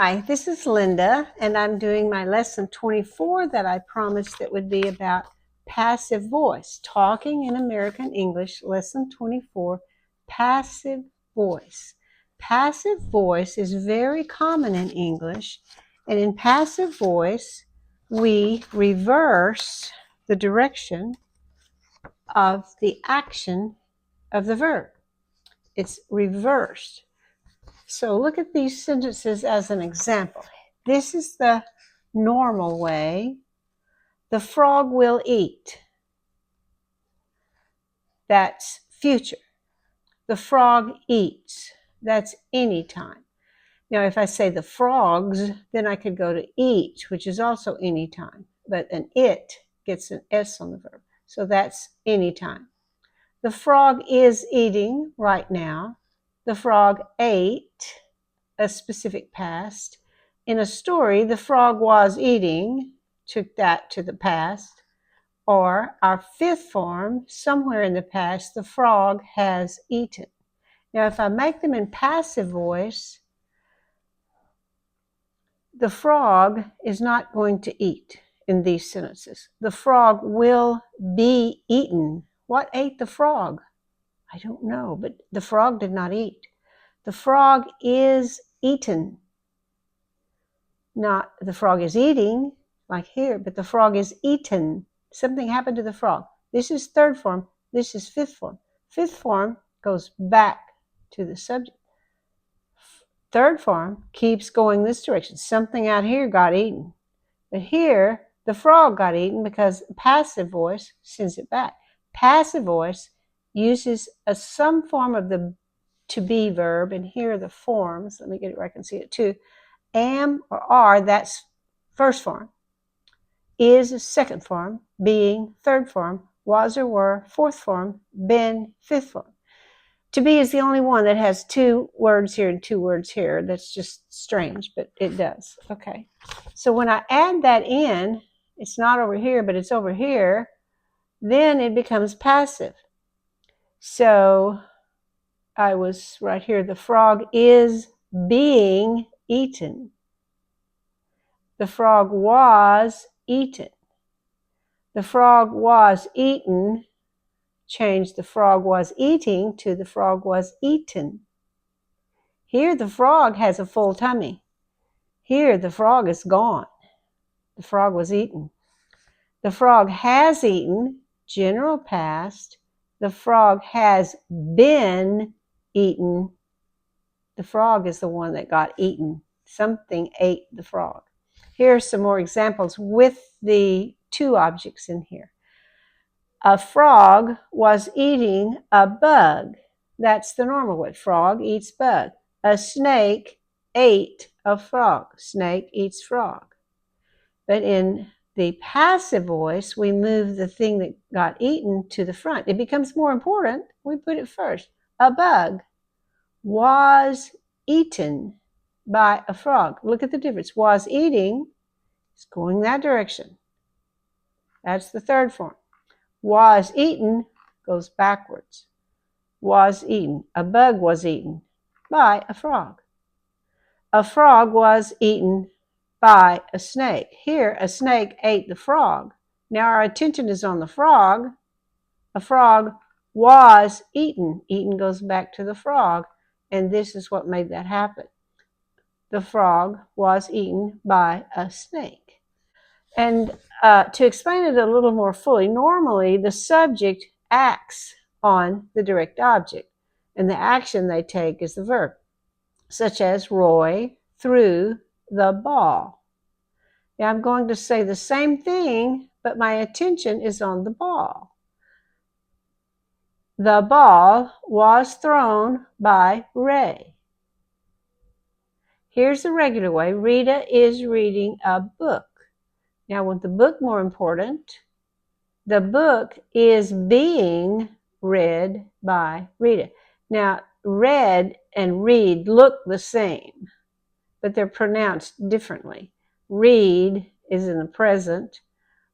Hi, this is Linda, and I'm doing my lesson 24 that I promised that would be about passive voice. Talking in American English, lesson 24, passive voice. Passive voice is very common in English, and in passive voice, we reverse the direction of the action of the verb. It's reversed. So look at these sentences as an example. This is the normal way. The frog will eat. That's future. The frog eats. That's anytime. Now, if I say the frogs, then I could go to eat, which is also anytime. But an it gets an S on the verb. So that's anytime. The frog is eating right now. The frog ate, a specific past. In a story, the frog was eating, took that to the past. Or our fifth form, somewhere in the past, the frog has eaten. Now, if I make them in passive voice, the frog is not going to eat in these sentences. The frog will be eaten. What ate the frog? I don't know, but the frog did not eat. The frog is eaten. Not the frog is eating, like here, but the frog is eaten. Something happened to the frog. This is third form. This is fifth form. Fifth form goes back to the subject. Third form keeps going this direction. Something out here got eaten. But here, the frog got eaten because passive voice sends it back. Passive voice uses some form of the to be verb, and here are the forms. Let me get it where I can see it too. Am or are, that's first form. Is second form. Being third form. Was or were fourth form. Been fifth form. To be is the only one that has two words here and two words here. That's just strange, but it does. Okay. So when I add that in, it's not over here, but it's over here, then it becomes passive. So I was right here. The frog is being eaten. The frog was eaten. The frog was eaten. Change the frog was eating to the frog was eaten. Here the frog has a full tummy. Here the frog is gone. The frog was eaten. The frog has eaten, general past. The frog has been eaten. The frog is the one that got eaten. Something ate the frog. Here are some more examples with the two objects in here. A frog was eating a bug. That's the normal way. Frog eats bug. A snake ate a frog. Snake eats frog. But in the passive voice, we move the thing that got eaten to the front. It becomes more important. We put it first. A bug was eaten by a frog. Look at the difference. Was eating is going that direction. That's the third form. Was eaten goes backwards. Was eaten. A bug was eaten by a frog. A frog was eaten by a snake. Here, a snake ate the frog. Now our attention is on the frog. A frog was eaten. Eaten goes back to the frog, and this is what made that happen. The frog was eaten by a snake. And to explain it a little more fully, normally the subject acts on the direct object, and the action they take is the verb, such as Roy threw the ball. Now I'm going to say the same thing, but my attention is on the ball. The ball was thrown by Ray. Here's the regular way. Rita is reading a book. Now, with the book more important, the book is being read by Rita. Now, read and read look the same, but they're pronounced differently. Read is in the present.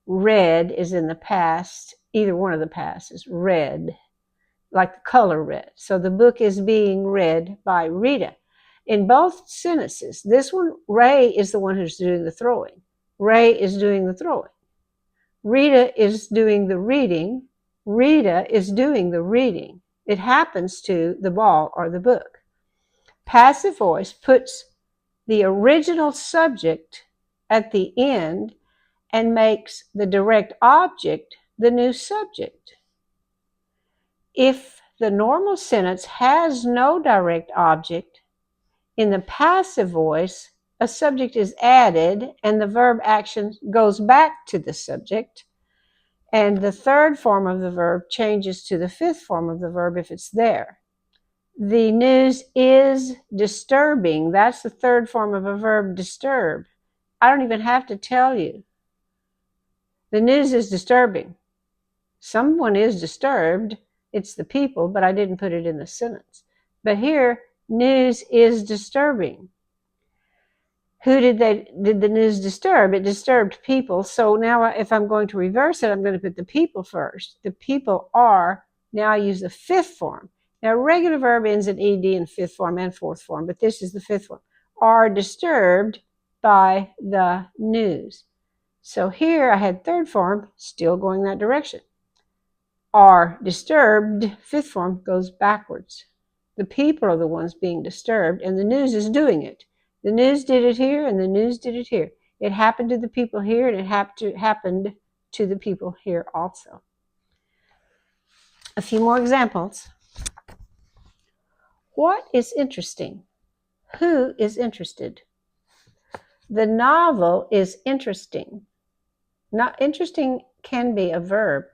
Read is in the past. Either one of the past is read, like the color red. So the book is being read by Rita. In both sentences, this one, Ray is the one who's doing the throwing. Ray is doing the throwing. Rita is doing the reading. Rita is doing the reading. It happens to the ball or the book. Passive voice puts the original subject at the end and makes the direct object the new subject. If the normal sentence has no direct object, in the passive voice, a subject is added and the verb action goes back to the subject, and the third form of the verb changes to the fifth form of the verb if it's there. The news is disturbing. That's the third form of a verb, disturb. I don't even have to tell you. The news is disturbing. Someone is disturbed. It's the people, but I didn't put it in the sentence. But here, news is disturbing. Who did the news disturb? It disturbed people. So now if I'm going to reverse it, I'm going to put the people first. The people are, now I use the fifth form. Now regular verb ends in ed in fifth form and fourth form, but this is the fifth form. Are disturbed by the news. So here I had third form, still going that direction. Are disturbed, fifth form goes backwards. The people are the ones being disturbed, and the news is doing it. The news did it here, and the news did it here. It happened to the people here, and it happened to the people here also. A few more examples. What is interesting? Who is interested? The novel is interesting. Not interesting can be a verb.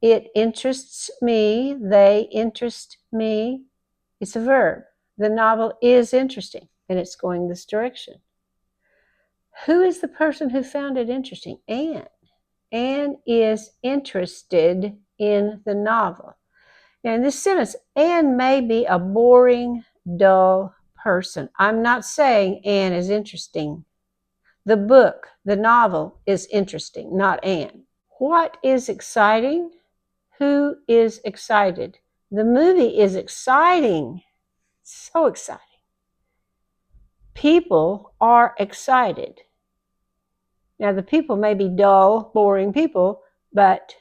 It interests me. They interest me. It's a verb. The novel is interesting, and it's going this direction. Who is the person who found it interesting? Anne. Anne is interested in the novel. Now, in this sentence, Anne may be a boring, dull person. I'm not saying Anne is interesting. The book, the novel, is interesting, not Anne. What is exciting? Who is excited? The movie is exciting. So exciting. People are excited. Now, the people may be dull, boring people, but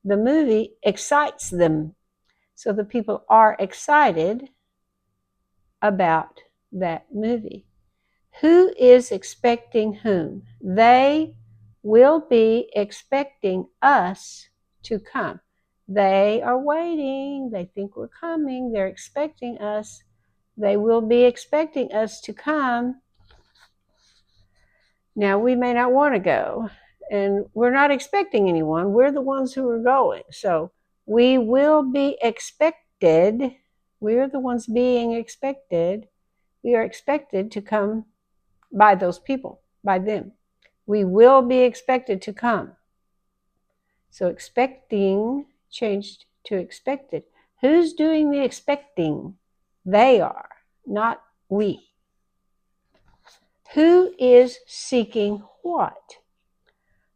the movie excites them. So the people are excited about that movie. Who is expecting whom? They will be expecting us to come. They are waiting. They think we're coming. They're expecting us. They will be expecting us to come. Now, we may not want to go, and we're not expecting anyone. We're the ones who are going. So we will be expected. We're the ones being expected. We are expected to come by those people, by them. We will be expected to come. So expecting changed to expected. Who's doing the expecting? They are, not we. Who is seeking what?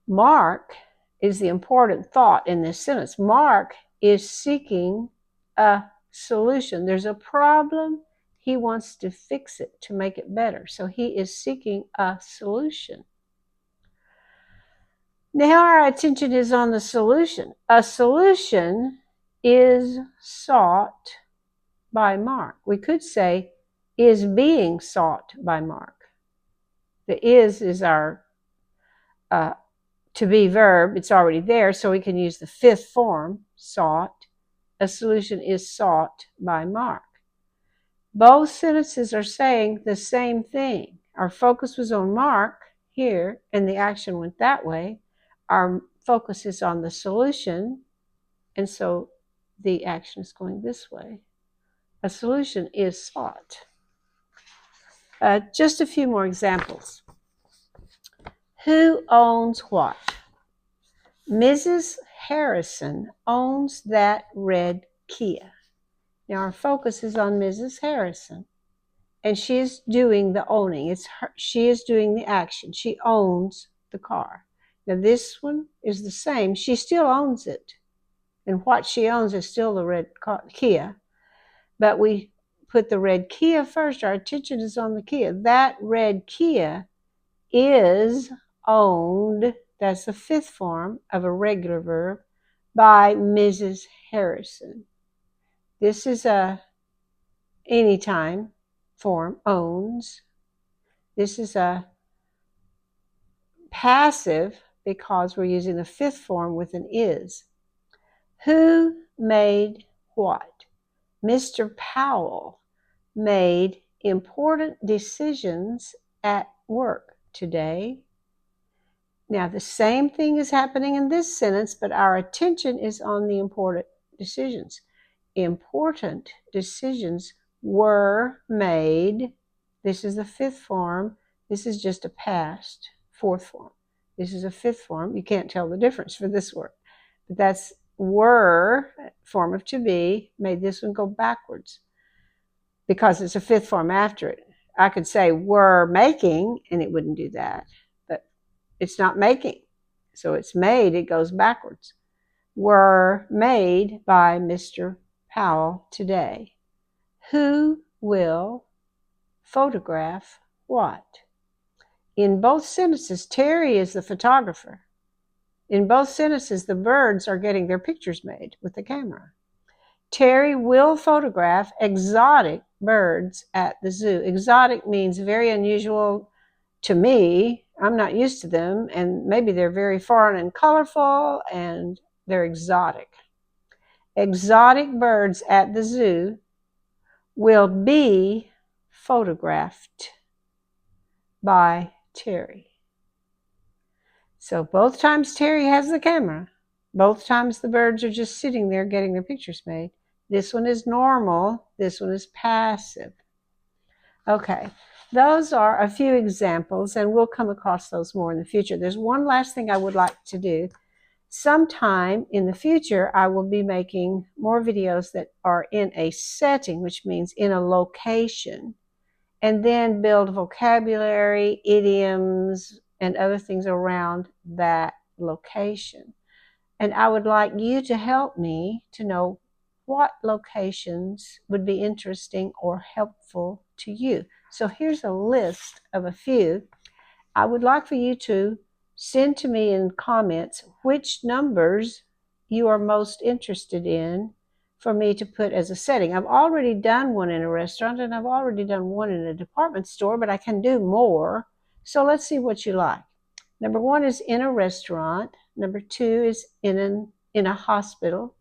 Mark is the important thought in this sentence. Mark is seeking a solution. There's a problem. He wants to fix it, to make it better. So he is seeking a solution. Now our attention is on the solution. A solution is sought by Mark. We could say is being sought by Mark. The is our to be verb. It's already there, so we can use the fifth form, sought. A solution is sought by Mark. Both sentences are saying the same thing. Our focus was on Mark here, and the action went that way. Our focus is on the solution, and so the action is going this way. A solution is sought. Just a few more examples. Who owns what? Mrs. Harrison owns that red Kia. Now our focus is on Mrs. Harrison, and she is doing the owning. It's her, she is doing the action. She owns the car. Now this one is the same. She still owns it, and what she owns is still the red car, Kia, but we put the red Kia first. Our attention is on the Kia. That red Kia is owned, that's the fifth form of a regular verb, by Mrs. Harrison. This is a anytime form, owns. This is a passive because we're using the fifth form with an is. Who made what? Mr. Powell made important decisions at work today. Now, the same thing is happening in this sentence, but our attention is on the important decisions. Important decisions were made. This is the fifth form. This is just a past, fourth form. This is a fifth form. You can't tell the difference for this word. But that's were, form of to be, made this one go backwards because it's a fifth form after it. I could say were making, and it wouldn't do that. But it's not making. So it's made, it goes backwards. Were made by Mr. Powell today. Who will photograph what? In both sentences, Terry is the photographer. In both sentences, the birds are getting their pictures made with the camera. Terry will photograph exotic birds at the zoo. Exotic means very unusual to me. I'm not used to them, and maybe they're very foreign and colorful, and they're exotic. Exotic birds at the zoo will be photographed by Terry. So both times Terry has the camera. Both times the birds are just sitting there getting their pictures made. This one is normal. This one is passive. Okay, those are a few examples, and we'll come across those more in the future. There's one last thing I would like to do. Sometime in the future, I will be making more videos that are in a setting, which means in a location, and then build vocabulary, idioms, and other things around that location. And I would like you to help me to know what locations would be interesting or helpful to you. So here's a list of a few. I would like for you to send to me in comments which numbers you are most interested in for me to put as a setting. I've already done one in a restaurant, and I've already done one in a department store, but I can do more. So let's see what you like. Number 1 is in a restaurant. Number 2 is in a hospital.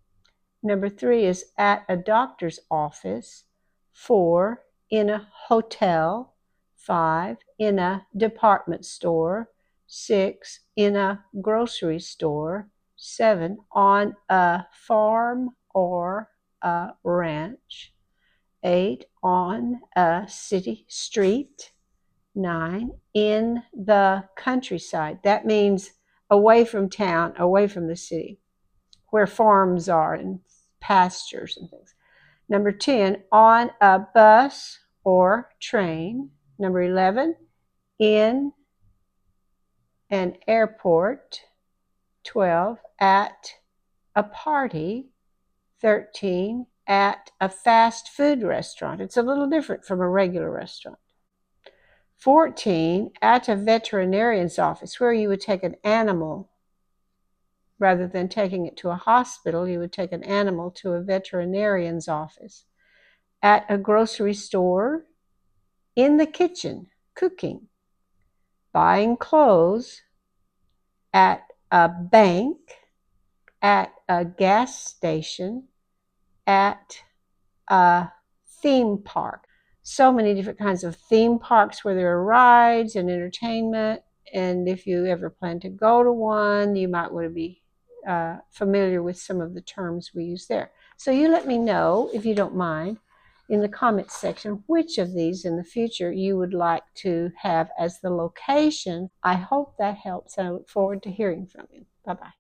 Number 3 is at a doctor's office. 4, in a hotel. 5, in a department store. 6, in a grocery store. 7, on a farm or a ranch. 8, on a city street. 9, in the countryside. That means away from town, away from the city, where farms are and pastures and things. Number 10, on a bus or train. Number 11, in an airport. 12, at a party. 13, at a fast food restaurant. It's a little different from a regular restaurant. 14, at a veterinarian's office, where you would take an animal. Rather than taking it to a hospital, you would take an animal to a veterinarian's office. At a grocery store, in the kitchen, cooking, buying clothes, at a bank, at a gas station, at a theme park. So many different kinds of theme parks where there are rides and entertainment, and if you ever plan to go to one, you might want to be familiar with some of the terms we use there. So you let me know, if you don't mind, in the comments section which of these in the future you would like to have as the location. I hope that helps, and I look forward to hearing from you. Bye-bye.